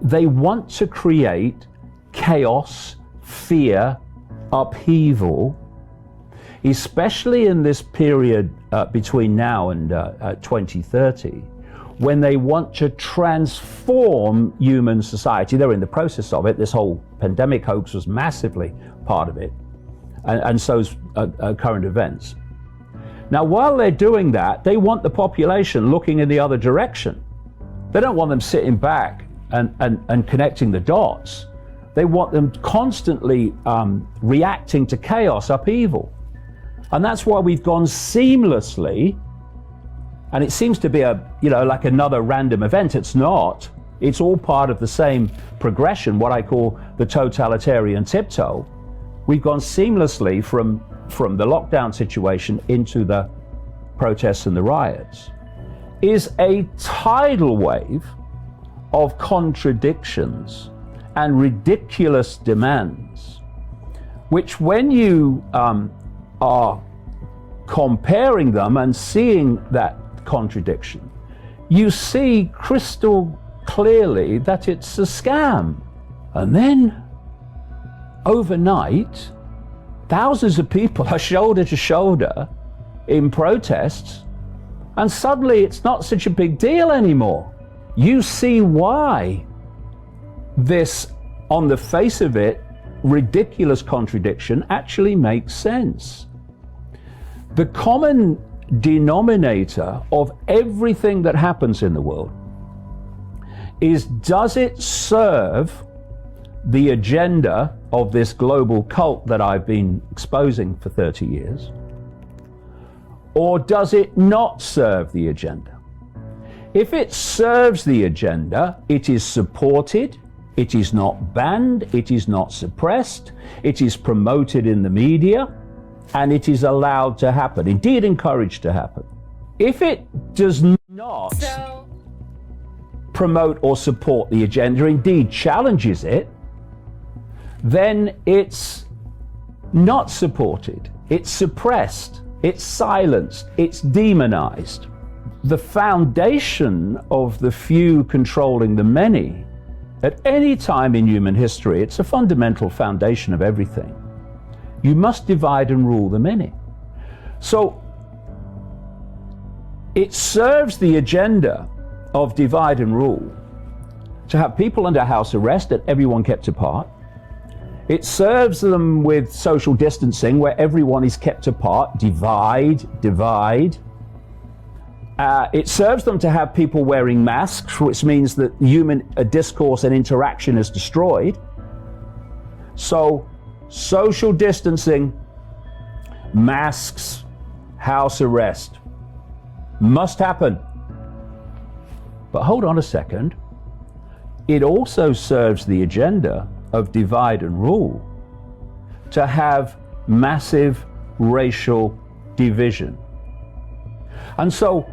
they want to create chaos, fear, upheaval, especially in this period between now and 2030, when they want to transform human society. They're in the process of it. This whole pandemic hoax was massively part of it, and so's current events. Now, while they're doing that, they want the population looking in the other direction. They don't want them sitting back and connecting the dots. They want them constantly reacting to chaos, upheaval. And that's why we've gone seamlessly, and it seems to be like another random event. It's not. It's all part of the same progression, what I call the totalitarian tiptoe. We've gone seamlessly from the lockdown situation into the protests and the riots, is a tidal wave of contradictions and ridiculous demands, which when you are comparing them and seeing that contradiction, you see crystal clearly that it's a scam. And then overnight, thousands of people are shoulder to shoulder in protests, and suddenly it's not such a big deal anymore. You see why this, on the face of it, ridiculous contradiction actually makes sense. The common denominator of everything that happens in the world is, does it serve the agenda of this global cult that I've been exposing for 30 years, or does it not serve the agenda? If it serves the agenda, it is supported, it is not banned, it is not suppressed, it is promoted in the media, and it is allowed to happen, indeed encouraged to happen. If it does not promote or support the agenda, indeed challenges it, then it's not supported, it's suppressed, it's silenced, it's demonized. The foundation of the few controlling the many, at any time in human history, it's a fundamental foundation of everything. You must divide and rule the many. So it serves the agenda of divide and rule to have people under house arrest and everyone kept apart. It serves them with social distancing where everyone is kept apart, divide. It serves them to have people wearing masks, which means that human discourse and interaction is destroyed. So social distancing, masks, house arrest must happen. But hold on a second. It also serves the agenda of divide and rule to have massive racial division. And so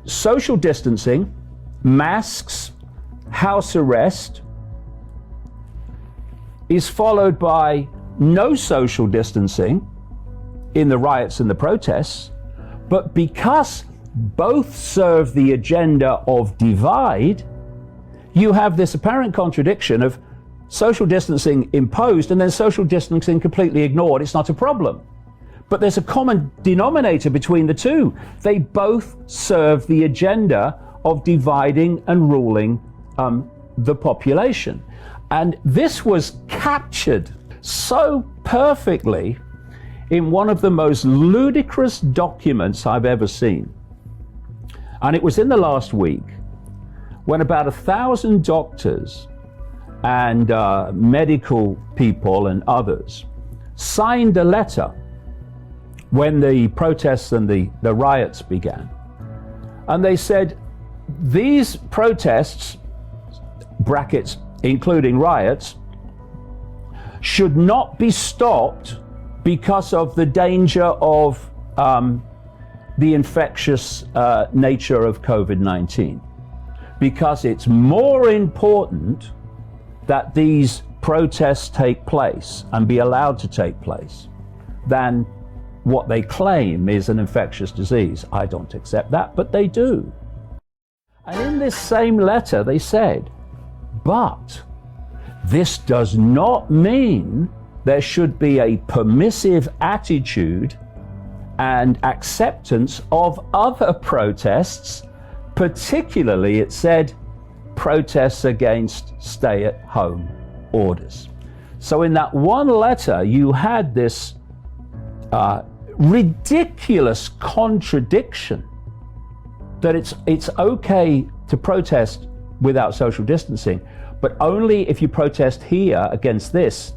social distancing, masks, house arrest is followed by no social distancing in the riots and the protests, but because both serve the agenda of divide, you have this apparent contradiction of social distancing imposed and then social distancing completely ignored. It's not a problem. But there's a common denominator between the two. They both serve the agenda of dividing and ruling the population. And this was captured so perfectly in one of the most ludicrous documents I've ever seen. And it was in the last week when about 1,000 doctors and medical people and others signed a letter when the protests and the riots began. And they said, these protests, brackets, including riots, should not be stopped because of the danger of the infectious nature of COVID-19. Because it's more important that these protests take place and be allowed to take place than what they claim is an infectious disease. I don't accept that, but they do. And in this same letter, they said, But this does not mean there should be a permissive attitude and acceptance of other protests, particularly, it said, protests against stay-at-home orders. So in that one letter, you had this ridiculous contradiction that it's okay to protest without social distancing, but only if you protest here against this,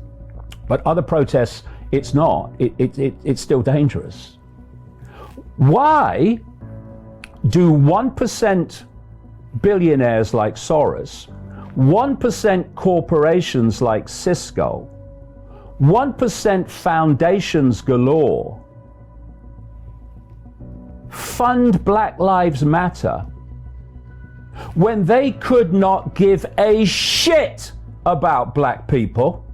but other protests, it's not. It's still dangerous. Why do 1% billionaires like Soros, 1% corporations like Cisco, 1% foundations galore fund Black Lives Matter when they could not give a shit about black people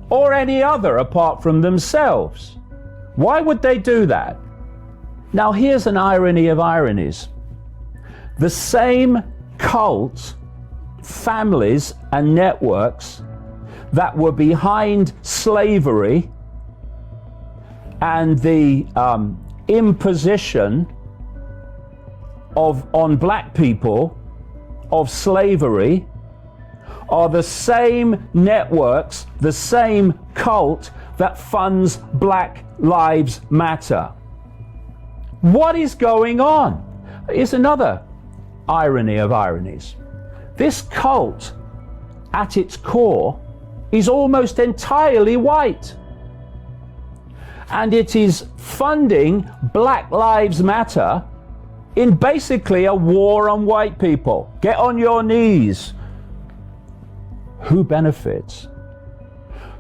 or any other apart from themselves? Why would they do that? Now here's an irony of ironies. The same cult, families and networks that were behind slavery and the imposition on black people of slavery are the same networks, the same cult that funds Black Lives Matter. What is going on? Here's another irony of ironies. This cult, at its core, is almost entirely white. And it is funding Black Lives Matter in basically a war on white people. Get on your knees. Who benefits?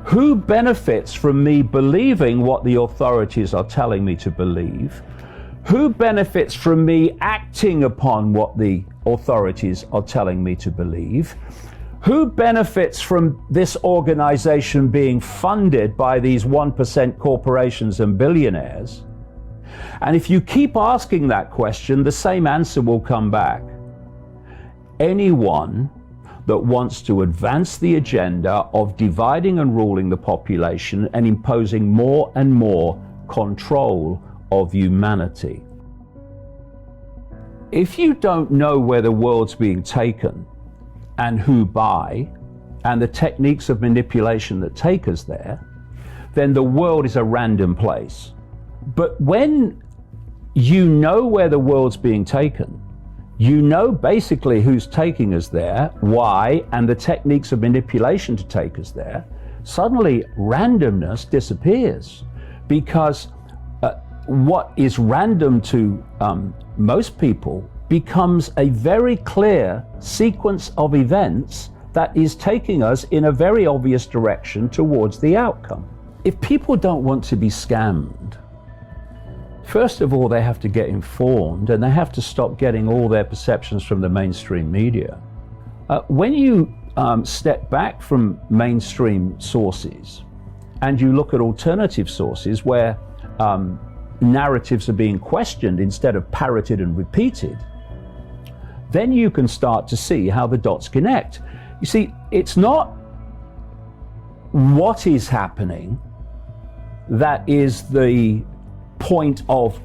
Who benefits from me believing what the authorities are telling me to believe? Who benefits from me acting upon what the authorities are telling me to believe? Who benefits from this organization being funded by these 1% corporations and billionaires? And if you keep asking that question, the same answer will come back. Anyone that wants to advance the agenda of dividing and ruling the population and imposing more and more control of humanity. If you don't know where the world's being taken and who by, and the techniques of manipulation that take us there, then the world is a random place. But when you know where the world's being taken, you know basically who's taking us there, why, and the techniques of manipulation to take us there, suddenly randomness disappears. Because what is random to most people becomes a very clear sequence of events that is taking us in a very obvious direction towards the outcome. If people don't want to be scammed, first of all, they have to get informed, and they have to stop getting all their perceptions from the mainstream media. When you step back from mainstream sources and you look at alternative sources where narratives are being questioned instead of parroted and repeated, then you can start to see how the dots connect. You see, it's not what is happening that is the point of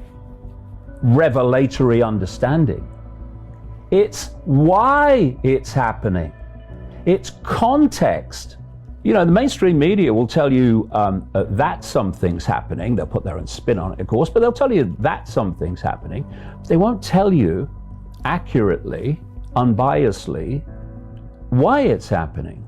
revelatory understanding. It's why it's happening. It's context. You know, the mainstream media will tell you that something's happening. They'll put their own spin on it, of course, but they'll tell you that something's happening. They won't tell you accurately, unbiasedly, why it's happening.